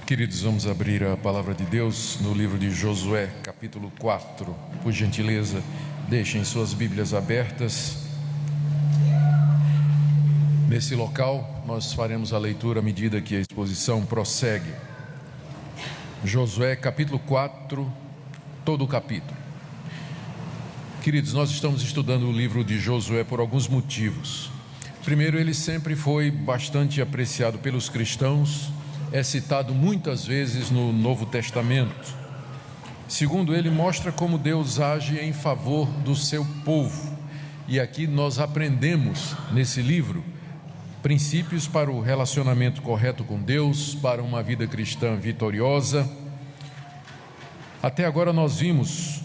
Queridos, vamos abrir a palavra de Deus no livro de Josué, capítulo 4. Por gentileza, deixem suas Bíblias abertas. Nesse local, nós faremos a leitura à medida que a exposição prossegue. Josué, capítulo 4, todo o capítulo. Queridos, nós estamos estudando o livro de Josué por alguns motivos. Primeiro, ele sempre foi bastante apreciado pelos cristãos, é citado muitas vezes no Novo Testamento. Segundo, ele mostra como Deus age em favor do seu povo. E aqui nós aprendemos nesse livro princípios para o relacionamento correto com Deus, para uma vida cristã vitoriosa. Até agora nós vimos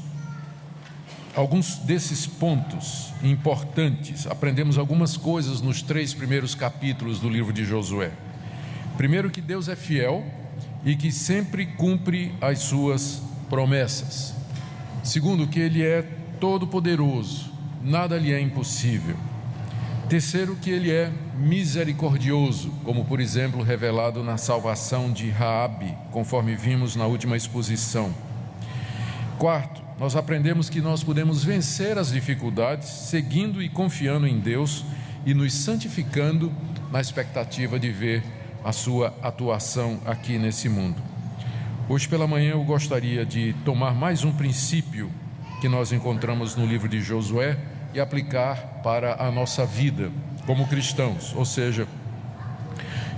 alguns desses pontos importantes. Aprendemos algumas coisas nos 3 primeiros capítulos do livro de Josué. Primeiro, que Deus é fiel e que sempre cumpre as suas promessas. Segundo, que Ele é todo-poderoso, nada lhe é impossível. Terceiro, que Ele é misericordioso, como por exemplo revelado na salvação de Raabe, conforme vimos na última exposição. Quarto, nós aprendemos que nós podemos vencer as dificuldades seguindo e confiando em Deus e nos santificando na expectativa de ver a sua atuação aqui nesse mundo. Hoje pela manhã eu gostaria de tomar mais um princípio que nós encontramos no livro de Josué e aplicar para a nossa vida como cristãos, ou seja,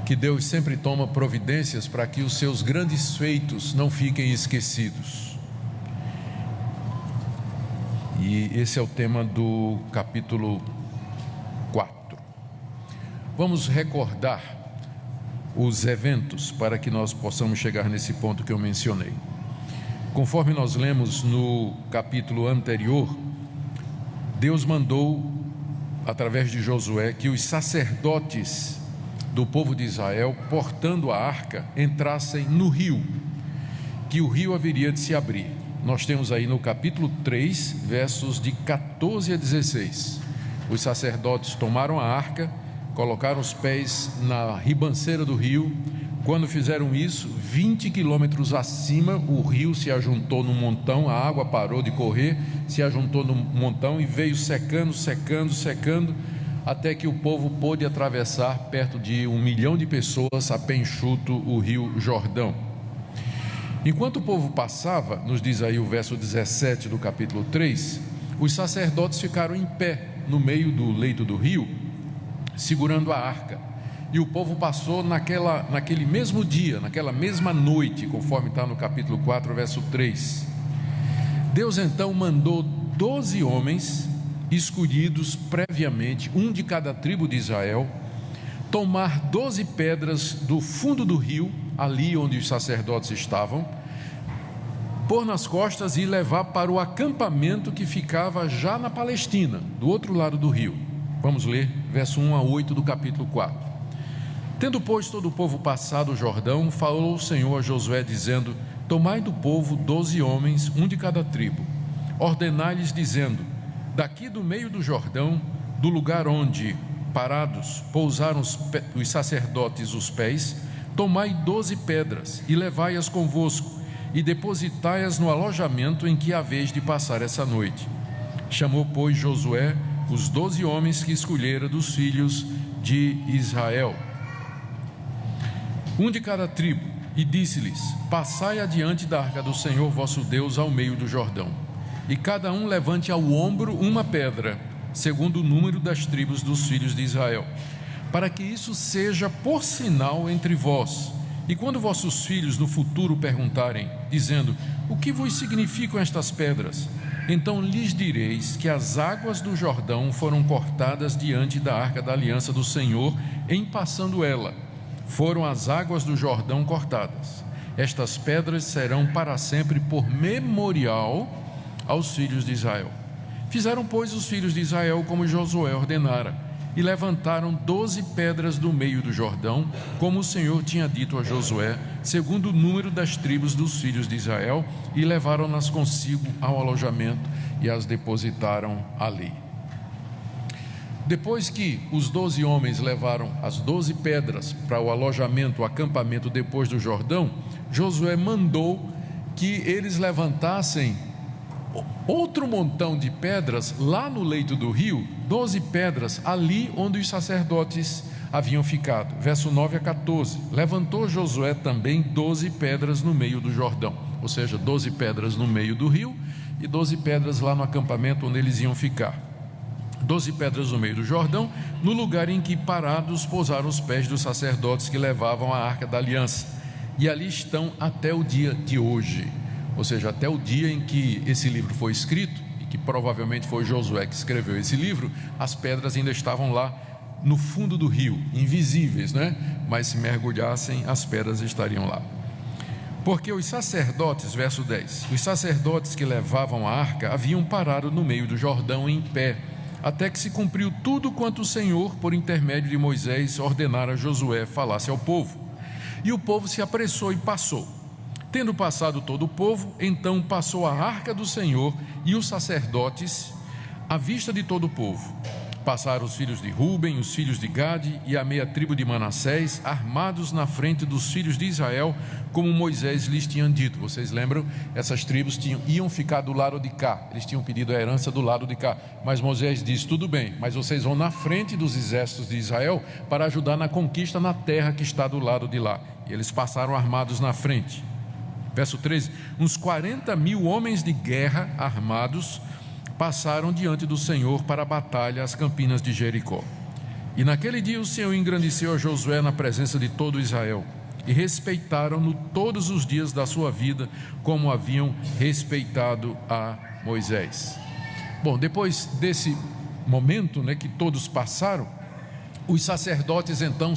que Deus sempre toma providências para que os seus grandes feitos não fiquem esquecidos. E esse é o tema do capítulo 4. Vamos recordar os eventos para que nós possamos chegar nesse ponto que eu mencionei. Conforme nós lemos no capítulo anterior, Deus mandou, através de Josué, que os sacerdotes do povo de Israel, portando a arca, entrassem no rio, que o rio haveria de se abrir. Nós temos aí no capítulo 3, versos de 14 a 16. Os sacerdotes tomaram a arca, colocaram os pés na ribanceira do rio. Quando fizeram isso, 20 quilômetros acima, o rio se ajuntou num montão, a água parou de correr, se ajuntou num montão e veio secando, até que o povo pôde atravessar perto de 1 milhão de pessoas a pé enxuto o rio Jordão. Enquanto o povo passava, nos diz aí o verso 17 do capítulo 3, os sacerdotes ficaram em pé no meio do leito do rio, segurando a arca, e o povo passou naquele mesmo dia, naquela mesma noite, conforme está no capítulo 4, verso 3. Deus então mandou 12 homens, escolhidos previamente, um de cada tribo de Israel, tomar 12 pedras do fundo do rio, ali onde os sacerdotes estavam, pôr nas costas e levar para o acampamento que ficava já na Palestina, do outro lado do rio. Vamos ler verso 1 a 8 do capítulo 4. Tendo, pois, todo o povo passado o Jordão, falou o Senhor a Josué, dizendo: tomai do povo 12 homens, um de cada tribo, ordenai-lhes, dizendo: daqui do meio do Jordão, do lugar onde, parados, pousaram os sacerdotes os pés, tomai 12 pedras, e levai-as convosco, e depositai-as no alojamento em que haveis de passar essa noite. Chamou, pois, Josué os 12 homens que escolhera dos filhos de Israel, um de cada tribo, e disse-lhes: passai adiante da arca do Senhor vosso Deus ao meio do Jordão, e cada um levante ao ombro uma pedra, segundo o número das tribos dos filhos de Israel, para que isso seja por sinal entre vós. E quando vossos filhos no futuro perguntarem, dizendo: o que vos significam estas pedras? Então lhes direis que as águas do Jordão foram cortadas diante da arca da aliança do Senhor, em passando ela. Foram as águas do Jordão cortadas. Estas pedras serão para sempre por memorial aos filhos de Israel. Fizeram, pois, os filhos de Israel como Josué ordenara, e levantaram 12 pedras do meio do Jordão, como o Senhor tinha dito a Josué, segundo o número das tribos dos filhos de Israel, e levaram-nas consigo ao alojamento e as depositaram ali. Depois que os 12 homens levaram as 12 pedras para o alojamento, o acampamento depois do Jordão, Josué mandou que eles levantassem outro montão de pedras lá no leito do rio, 12 pedras ali onde os sacerdotes haviam ficado. Verso 9 a 14, levantou Josué também 12 pedras no meio do Jordão, ou seja, 12 pedras no meio do rio e 12 pedras lá no acampamento onde eles iam ficar. 12 pedras no meio do Jordão, no lugar em que parados pousaram os pés dos sacerdotes que levavam a Arca da Aliança, e ali estão até o dia de hoje, ou seja, até o dia em que esse livro foi escrito, e que provavelmente foi Josué que escreveu esse livro, as pedras ainda estavam lá no fundo do rio, invisíveis, né? Mas se mergulhassem, as pedras estariam lá. Porque os sacerdotes, verso 10, os sacerdotes que levavam a arca haviam parado no meio do Jordão em pé, até que se cumpriu tudo quanto o Senhor, por intermédio de Moisés, ordenara a Josué falasse ao povo. E o povo se apressou e passou. Tendo passado todo o povo, então passou a arca do Senhor e os sacerdotes à vista de todo o povo. Passaram os filhos de Ruben, os filhos de Gade e a meia tribo de Manassés, armados na frente dos filhos de Israel, como Moisés lhes tinha dito. Vocês lembram? Essas tribos iam ficar do lado de cá, eles tinham pedido a herança do lado de cá, mas Moisés disse, tudo bem, mas vocês vão na frente dos exércitos de Israel para ajudar na conquista na terra que está do lado de lá. E eles passaram armados na frente. Verso 13, uns 40.000 homens de guerra armados passaram diante do Senhor para a batalha às campinas de Jericó. E naquele dia o Senhor engrandeceu a Josué na presença de todo Israel, e respeitaram-no todos os dias da sua vida, como haviam respeitado a Moisés. Bom, depois desse momento, né, que todos passaram, os sacerdotes então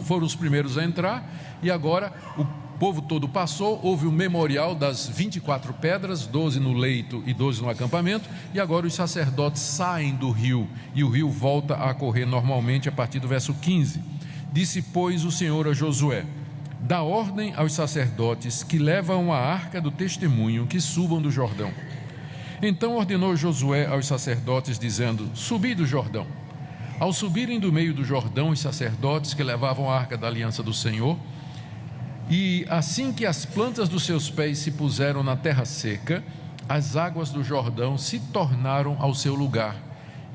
foram os primeiros a entrar, e agora o povo todo passou, houve o memorial das 24 pedras, 12 no leito e 12 no acampamento, e agora os sacerdotes saem do rio, e o rio volta a correr normalmente a partir do verso 15. Disse, pois, o Senhor a Josué, dá ordem aos sacerdotes que levam a arca do testemunho que subam do Jordão. Então ordenou Josué aos sacerdotes, dizendo, subi do Jordão. Ao subirem do meio do Jordão, os sacerdotes que levavam a arca da aliança do Senhor, e assim que as plantas dos seus pés se puseram na terra seca, as águas do Jordão se tornaram ao seu lugar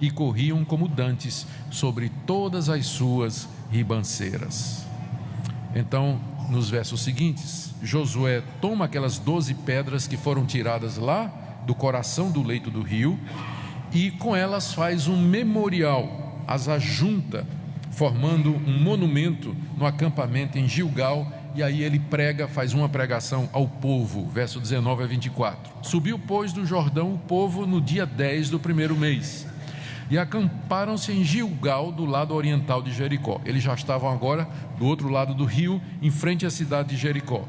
e corriam como dantes sobre todas as suas ribanceiras. Então, nos versos seguintes, Josué toma aquelas 12 pedras que foram tiradas lá do coração do leito do rio e com elas faz um memorial, as ajunta, formando um monumento no acampamento em Gilgal. E aí ele faz uma pregação ao povo, verso 19 a 24. Subiu, pois, do Jordão o povo no dia 10 do primeiro mês, e acamparam-se em Gilgal, do lado oriental de Jericó. Eles já estavam agora do outro lado do rio, em frente à cidade de Jericó.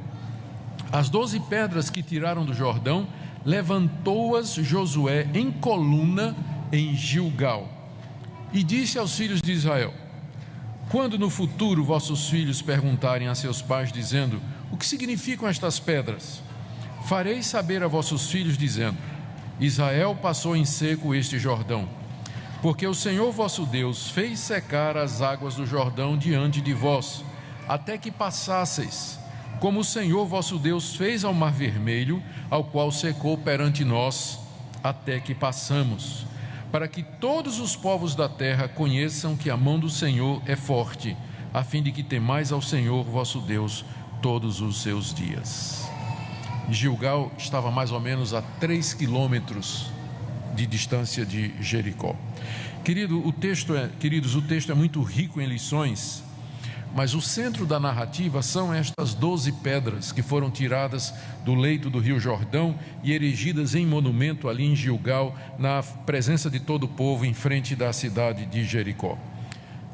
As 12 pedras que tiraram do Jordão, levantou-as Josué em coluna em Gilgal, e disse aos filhos de Israel, quando no futuro vossos filhos perguntarem a seus pais, dizendo, o que significam estas pedras? Fareis saber a vossos filhos, dizendo, Israel passou em seco este Jordão, porque o Senhor vosso Deus fez secar as águas do Jordão diante de vós, até que passasseis, como o Senhor vosso Deus fez ao Mar Vermelho, ao qual secou perante nós, até que passamos, para que todos os povos da terra conheçam que a mão do Senhor é forte, a fim de que temais ao Senhor vosso Deus todos os seus dias. Gilgal estava mais ou menos a 3 quilômetros de distância de Jericó. Queridos, o texto é muito rico em lições, mas o centro da narrativa são estas 12 pedras que foram tiradas do leito do rio Jordão e erigidas em monumento ali em Gilgal, na presença de todo o povo em frente da cidade de Jericó.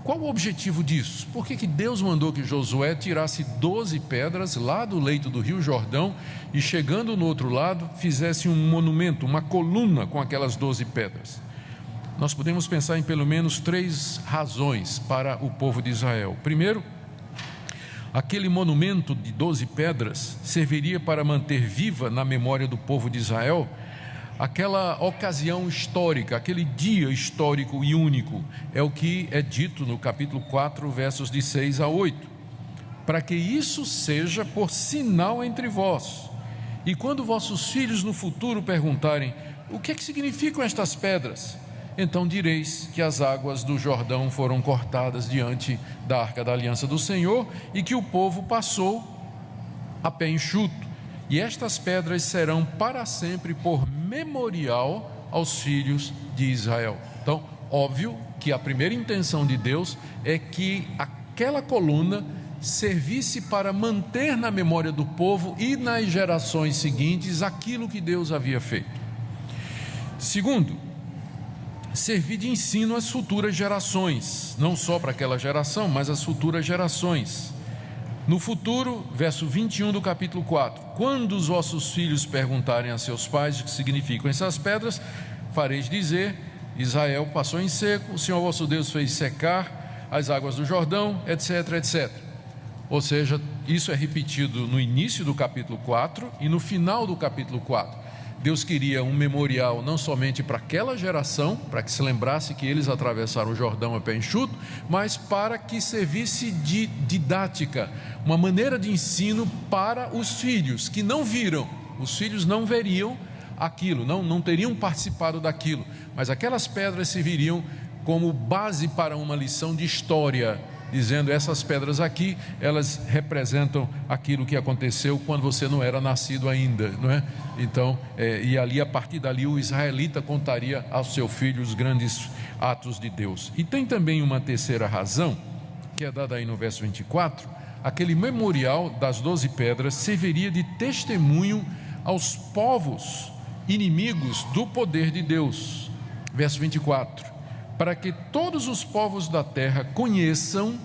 Qual o objetivo disso? Por que Deus mandou que Josué tirasse 12 pedras lá do leito do rio Jordão e, chegando no outro lado, fizesse um monumento, uma coluna com aquelas 12 pedras? Nós podemos pensar em pelo menos 3 razões para o povo de Israel. Primeiro, aquele monumento de 12 pedras serviria para manter viva na memória do povo de Israel aquela ocasião histórica, aquele dia histórico e único, é o que é dito no capítulo 4, versos de 6 a 8. Para que isso seja por sinal entre vós, e quando vossos filhos no futuro perguntarem: o que é que significam estas pedras? Então direis que as águas do Jordão foram cortadas diante da arca da aliança do Senhor, e que o povo passou a pé enxuto. E estas pedras serão para sempre por memorial aos filhos de Israel. Então, óbvio que a primeira intenção de Deus é que aquela coluna servisse para manter na memória do povo e nas gerações seguintes aquilo que Deus havia feito. Segundo, servir de ensino às futuras gerações, não só para aquela geração, mas às futuras gerações. No futuro, verso 21 do capítulo 4: quando os vossos filhos perguntarem a seus pais o que significam essas pedras, fareis dizer: Israel passou em seco, o Senhor vosso Deus fez secar as águas do Jordão, etc, etc. Ou seja, isso é repetido no início do capítulo 4 e no final do capítulo 4. Deus queria um memorial não somente para aquela geração, para que se lembrasse que eles atravessaram o Jordão a pé enxuto, mas para que servisse de didática, uma maneira de ensino para os filhos que não viram. Os filhos não veriam aquilo, não teriam participado daquilo, mas aquelas pedras serviriam como base para uma lição de história, dizendo: essas pedras aqui, elas representam aquilo que aconteceu quando você não era nascido ainda, não é? Então, e ali, a partir dali, o israelita contaria ao seu filho os grandes atos de Deus. E tem também uma terceira razão, que é dada aí no verso 24: aquele memorial das 12 pedras serviria de testemunho aos povos inimigos do poder de Deus. Verso 24: para que todos os povos da terra conheçam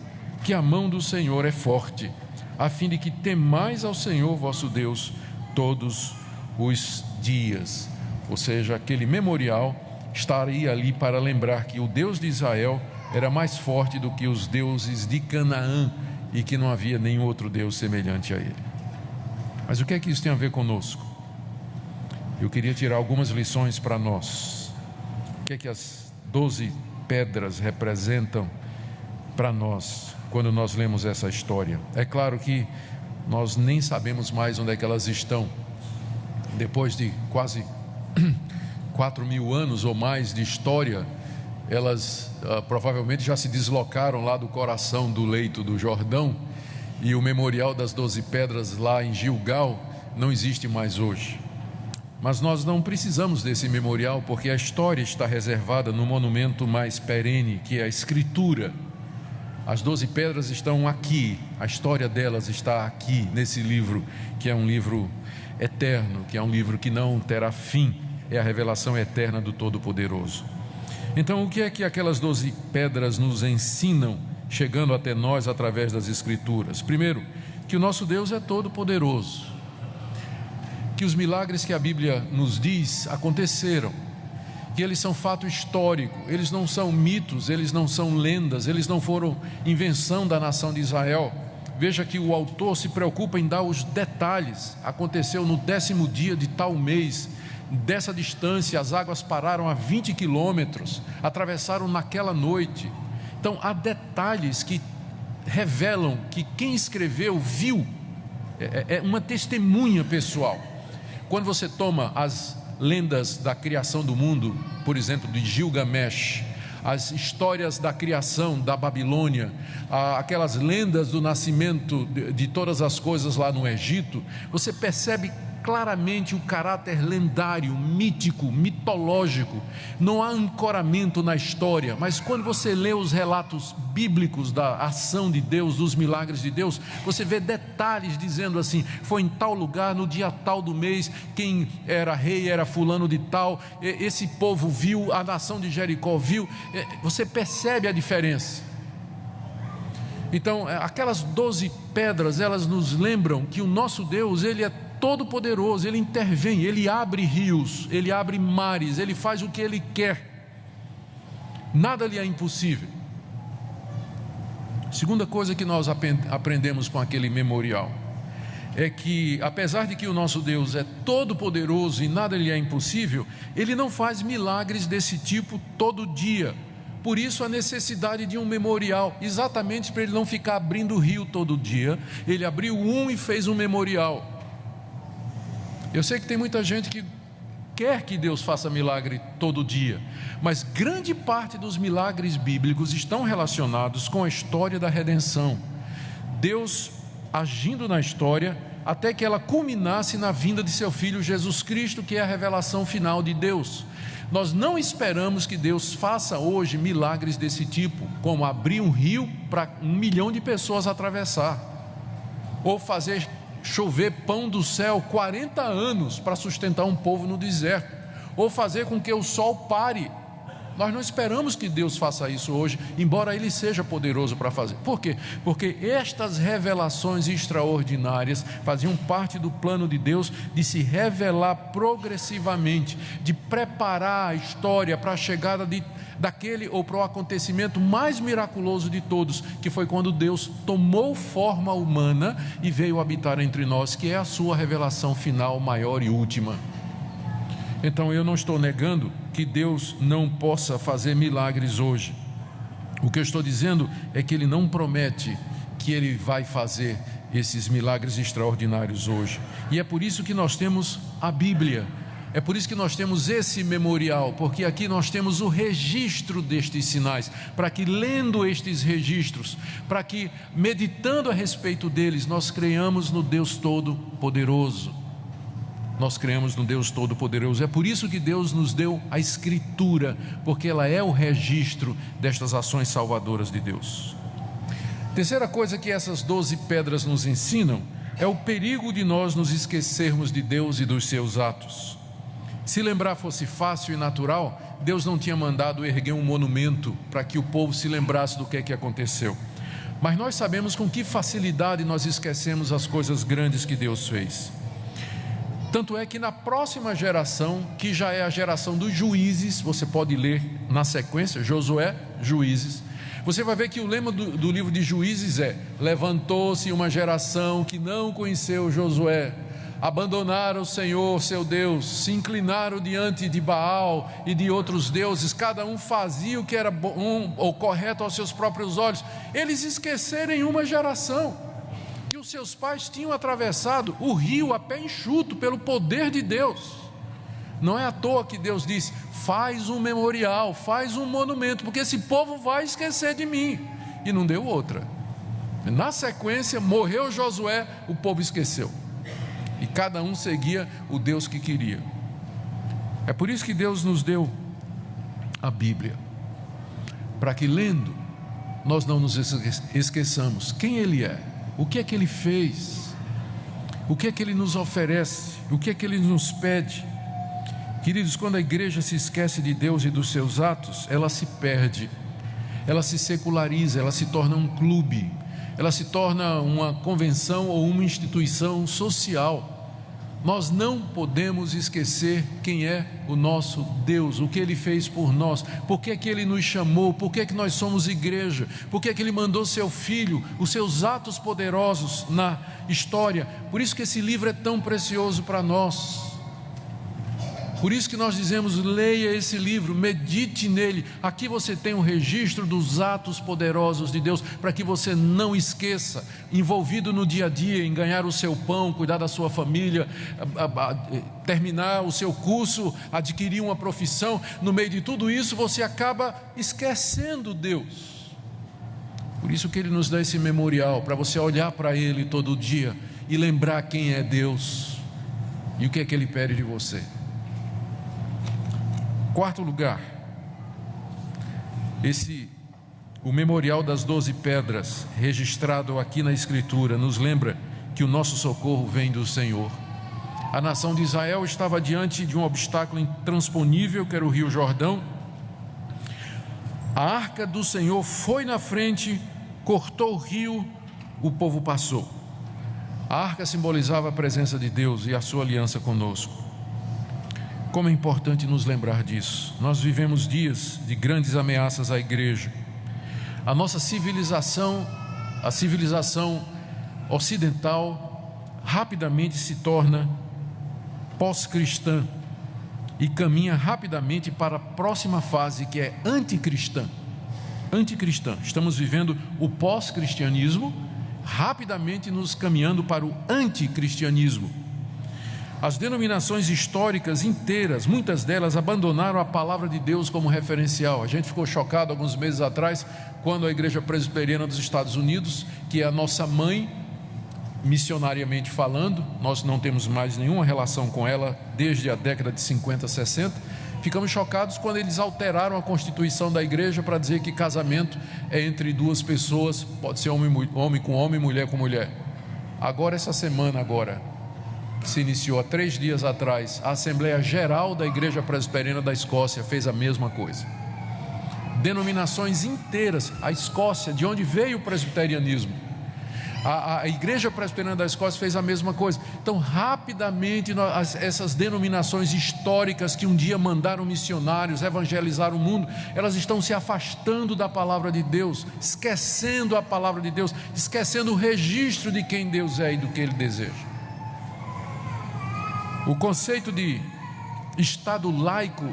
que a mão do Senhor é forte, a fim de que temais ao Senhor vosso Deus todos os dias. Ou seja, aquele memorial estaria ali para lembrar que o Deus de Israel era mais forte do que os deuses de Canaã e que não havia nenhum outro Deus semelhante a ele. Mas o que é que isso tem a ver conosco? Eu queria tirar algumas lições para nós. O que é que as 12 pedras representam para nós quando nós lemos essa história? É claro que nós nem sabemos mais onde é que elas estão. Depois de quase 4.000 anos ou mais de história, elas provavelmente já se deslocaram lá do coração do leito do Jordão, e o memorial das 12 pedras lá em Gilgal não existe mais hoje. Mas nós não precisamos desse memorial, porque a história está reservada no monumento mais perene, que é a Escritura. As 12 pedras estão aqui, a história delas está aqui, nesse livro, que é um livro eterno, que é um livro que não terá fim, é a revelação eterna do Todo-Poderoso. Então, o que é que aquelas 12 pedras nos ensinam, chegando até nós através das Escrituras? Primeiro, que o nosso Deus é todo-poderoso, que os milagres que a Bíblia nos diz aconteceram, que eles são fato histórico, eles não são mitos, eles não são lendas, eles não foram invenção da nação de Israel. Veja que o autor se preocupa em dar os detalhes. Aconteceu no 10º dia de tal mês, dessa distância as águas pararam a 20 quilômetros, atravessaram naquela noite. Então há detalhes que revelam que quem escreveu viu, é uma testemunha pessoal. Quando você toma as lendas da criação do mundo, por exemplo, de Gilgamesh, as histórias da criação da Babilônia, aquelas lendas do nascimento de todas as coisas lá no Egito, você percebe claramente o caráter lendário, mítico, mitológico. Não há ancoramento na história, mas quando você lê os relatos bíblicos da ação de Deus, dos milagres de Deus, você vê detalhes dizendo assim: foi em tal lugar, no dia tal do mês, quem era rei era fulano de tal, esse povo viu, a nação de Jericó viu. Você percebe a diferença. Então, aquelas 12 pedras, elas nos lembram que o nosso Deus, Ele é todo-poderoso, Ele intervém, Ele abre rios, Ele abre mares, Ele faz o que Ele quer, nada lhe é impossível. Segunda coisa que nós aprendemos com aquele memorial é que, apesar de que o nosso Deus é todo poderoso e nada lhe é impossível, Ele não faz milagres desse tipo todo dia. Por isso a necessidade de um memorial, exatamente para Ele não ficar abrindo o rio todo dia. Ele abriu um e fez um memorial. Eu sei que tem muita gente que quer que Deus faça milagre todo dia, mas grande parte dos milagres bíblicos estão relacionados com a história da redenção. Deus agindo na história até que ela culminasse na vinda de seu Filho Jesus Cristo, que é a revelação final de Deus. Nós não esperamos que Deus faça hoje milagres desse tipo, como abrir um rio para 1 milhão de pessoas atravessar, ou fazer chover pão do céu 40 anos para sustentar um povo no deserto, ou fazer com que o sol pare. Nós não esperamos que Deus faça isso hoje, embora Ele seja poderoso para fazer. Por quê? Porque estas revelações extraordinárias faziam parte do plano de Deus de se revelar progressivamente, de preparar a história para a chegada daquele ou para o acontecimento mais miraculoso de todos, que foi quando Deus tomou forma humana e veio habitar entre nós, que é a sua revelação final, maior e última. Então eu não estou negando que Deus não possa fazer milagres hoje. O que eu estou dizendo é que Ele não promete que Ele vai fazer esses milagres extraordinários hoje. E é por isso que nós temos a Bíblia, é por isso que nós temos esse memorial, porque aqui nós temos o registro destes sinais, para que lendo estes registros, para que meditando a respeito deles, nós creiamos no Deus Todo-Poderoso. Nós cremos no Deus Todo-Poderoso. É por isso que Deus nos deu a Escritura, porque ela é o registro destas ações salvadoras de Deus. Terceira coisa que essas 12 pedras nos ensinam é o perigo de nós nos esquecermos de Deus e dos seus atos. Se lembrar fosse fácil e natural, Deus não tinha mandado erguer um monumento para que o povo se lembrasse do que é que aconteceu. Mas nós sabemos com que facilidade nós esquecemos as coisas grandes que Deus fez. Tanto é que na próxima geração, que já é a geração dos juízes, você pode ler na sequência, Josué, Juízes, você vai ver que o lema do livro de Juízes é: levantou-se uma geração que não conheceu Josué, abandonaram o Senhor seu Deus, se inclinaram diante de Baal e de outros deuses, cada um fazia o que era bom ou correto aos seus próprios olhos. Eles esqueceram em uma geração que os seus pais tinham atravessado o rio a pé enxuto pelo poder de Deus. Não é à toa que Deus disse: faz um memorial, faz um monumento, porque esse povo vai esquecer de mim. E não deu outra. Na sequência, morreu Josué, o povo esqueceu, e cada um seguia o Deus que queria. É por isso que Deus nos deu a Bíblia, para que lendo nós não nos esqueçamos quem Ele é, o que é que Ele fez, o que é que Ele nos oferece, o que é que Ele nos pede. Queridos, quando a igreja se esquece de Deus e dos seus atos, ela se perde, ela se seculariza, ela se torna um clube, ela se torna uma convenção ou uma instituição social. Nós não podemos esquecer quem é o nosso Deus, o que Ele fez por nós, por que é que Ele nos chamou, por que é que nós somos igreja, por que é que Ele mandou seu Filho, os seus atos poderosos na história. Por isso que esse livro é tão precioso para nós. Por isso que nós dizemos: leia esse livro, medite nele. Aqui você tem um registro dos atos poderosos de Deus, para que você não esqueça, envolvido no dia a dia, em ganhar o seu pão, cuidar da sua família, terminar o seu curso, adquirir uma profissão. No meio de tudo isso você acaba esquecendo Deus. Por isso que Ele nos dá esse memorial, para você olhar para Ele todo dia e lembrar quem é Deus e o que é que Ele pede de você. Quarto lugar, o memorial das 12 pedras, registrado aqui na Escritura, nos lembra que o nosso socorro vem do Senhor. A nação de Israel estava diante de um obstáculo intransponível, que era o Rio Jordão. A arca do Senhor foi na frente, cortou o rio, o povo passou. A arca simbolizava a presença de Deus e a sua aliança conosco. Como é importante nos lembrar disso. Nós vivemos dias de grandes ameaças à igreja. A nossa civilização, a civilização ocidental, rapidamente se torna pós-cristã e caminha rapidamente para a próxima fase, que é anticristã. Anticristã. Estamos vivendo o pós-cristianismo, rapidamente nos caminhando para o anticristianismo. As denominações históricas inteiras, muitas delas abandonaram a palavra de Deus como referencial. A gente ficou chocado alguns meses atrás, quando a Igreja Presbiteriana dos Estados Unidos, que é a nossa mãe, missionariamente falando, nós não temos mais nenhuma relação com ela desde a década de 50, 60, ficamos chocados quando eles alteraram a constituição da igreja para dizer que casamento é entre duas pessoas, pode ser homem com homem, mulher com mulher. Agora, essa semana que se iniciou há 3 dias atrás, a Assembleia Geral da Igreja Presbiteriana da Escócia fez a mesma coisa. Denominações inteiras, a Escócia, de onde veio o presbiterianismo, a Igreja Presbiteriana da Escócia fez a mesma coisa. Então, rapidamente, essas denominações históricas que um dia mandaram missionários evangelizar o mundo, elas estão se afastando da palavra de Deus, esquecendo a palavra de Deus, esquecendo o registro de quem Deus é e do que Ele deseja. O conceito de Estado laico,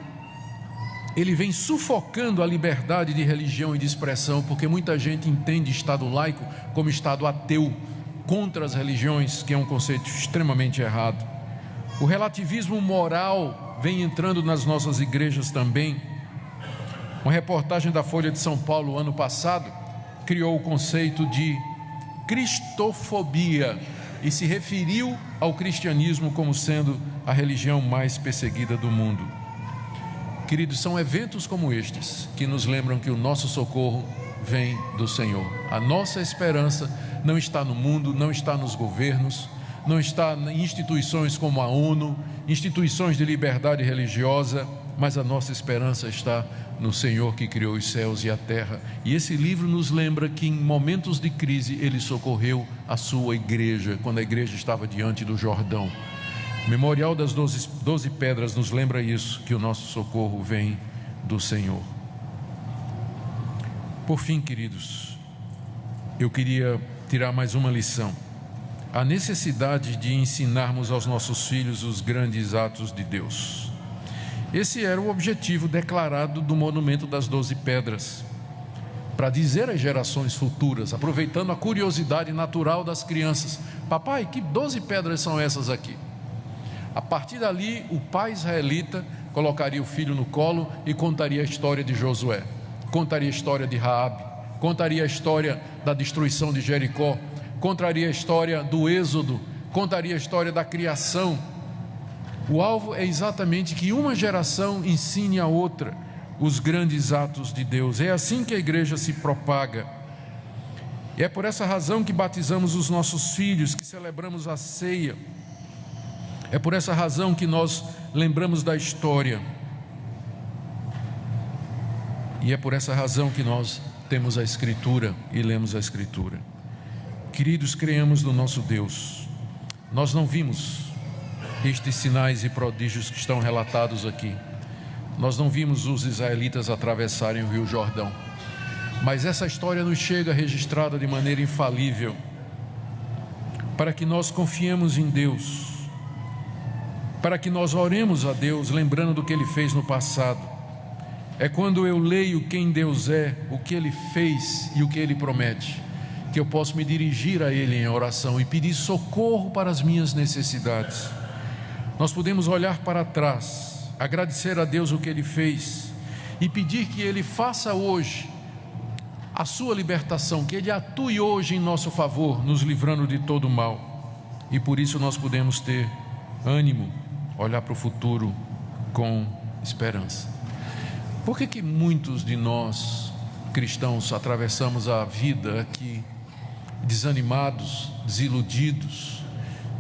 ele vem sufocando a liberdade de religião e de expressão, porque muita gente entende Estado laico como Estado ateu, contra as religiões, que é um conceito extremamente errado. O relativismo moral vem entrando nas nossas igrejas também. Uma reportagem da Folha de São Paulo, ano passado, criou o conceito de cristofobia e se referiu ao cristianismo como sendo a religião mais perseguida do mundo. Queridos, são eventos como estes que nos lembram que o nosso socorro vem do Senhor. A nossa esperança não está no mundo, não está nos governos, não está em instituições como a ONU, instituições de liberdade religiosa, mas a nossa esperança está no Senhor que criou os céus e a terra. E esse livro nos lembra que em momentos de crise Ele socorreu a sua igreja, quando a igreja estava diante do Jordão. O memorial das 12 pedras nos lembra isso, que o nosso socorro vem do Senhor. Por fim, queridos, eu queria tirar mais uma lição: a necessidade de ensinarmos aos nossos filhos os grandes atos de Deus. Esse era o objetivo declarado do monumento das 12 pedras, para dizer às gerações futuras, aproveitando a curiosidade natural das crianças: papai, que 12 pedras são essas aqui? A partir dali, o pai israelita colocaria o filho no colo e contaria a história de Josué, contaria a história de Raabe, contaria a história da destruição de Jericó, contaria a história do Êxodo, contaria a história da criação. O alvo é exatamente que uma geração ensine a outra os grandes atos de Deus. É assim que a igreja se propaga. E é por essa razão que batizamos os nossos filhos, que celebramos a ceia. É por essa razão que nós lembramos da história. E é por essa razão que nós temos a Escritura e lemos a Escritura. Queridos, creamos no nosso Deus. Nós não vimos estes sinais e prodígios que estão relatados aqui. Nós não vimos os israelitas atravessarem o Rio Jordão. Mas essa história nos chega registrada de maneira infalível, para que nós confiemos em Deus, para que nós oremos a Deus, lembrando do que Ele fez no passado. É quando eu leio quem Deus é, o que Ele fez e o que Ele promete, que eu posso me dirigir a Ele em oração e pedir socorro para as minhas necessidades. Nós podemos olhar para trás, agradecer a Deus o que Ele fez e pedir que Ele faça hoje a sua libertação, que Ele atue hoje em nosso favor, nos livrando de todo o mal. E por isso nós podemos ter ânimo, olhar para o futuro com esperança. Por que muitos de nós cristãos atravessamos a vida aqui desanimados, desiludidos,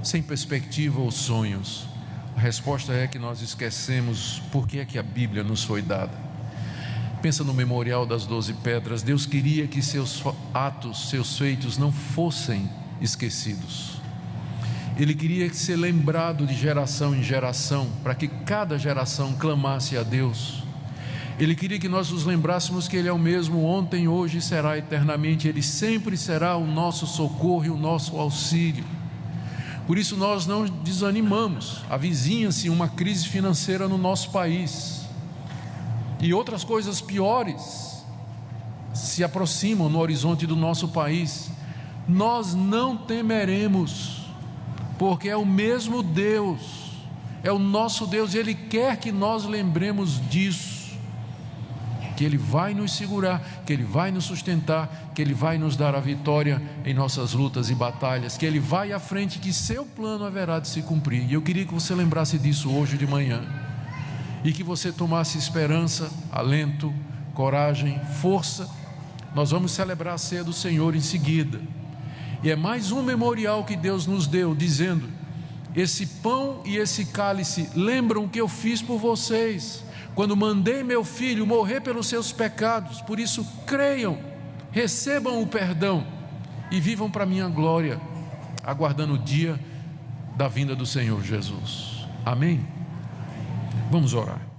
sem perspectiva ou sonhos? A resposta é que nós esquecemos por que é que a Bíblia nos foi dada. Pensa no memorial das 12 pedras. Deus queria que seus atos, seus feitos não fossem esquecidos. Ele queria ser lembrado de geração em geração, para que cada geração clamasse a Deus. Ele queria que nós nos lembrássemos que Ele é o mesmo ontem, hoje e será eternamente. Ele sempre será o nosso socorro e o nosso auxílio. Por isso nós não desanimamos. Avizinha-se uma crise financeira no nosso país, e outras coisas piores se aproximam no horizonte do nosso país. Nós não temeremos, porque é o mesmo Deus, é o nosso Deus, e Ele quer que nós lembremos disso, que Ele vai nos segurar, que Ele vai nos sustentar, que Ele vai nos dar a vitória em nossas lutas e batalhas, que Ele vai à frente, que seu plano haverá de se cumprir. E eu queria que você lembrasse disso hoje de manhã, e que você tomasse esperança, alento, coragem, força. Nós vamos celebrar a ceia do Senhor em seguida, e é mais um memorial que Deus nos deu, dizendo: esse pão e esse cálice lembram o que eu fiz por vocês, quando mandei meu filho morrer pelos seus pecados. Por isso creiam, recebam o perdão e vivam para a minha glória, aguardando o dia da vinda do Senhor Jesus. Amém? Vamos orar.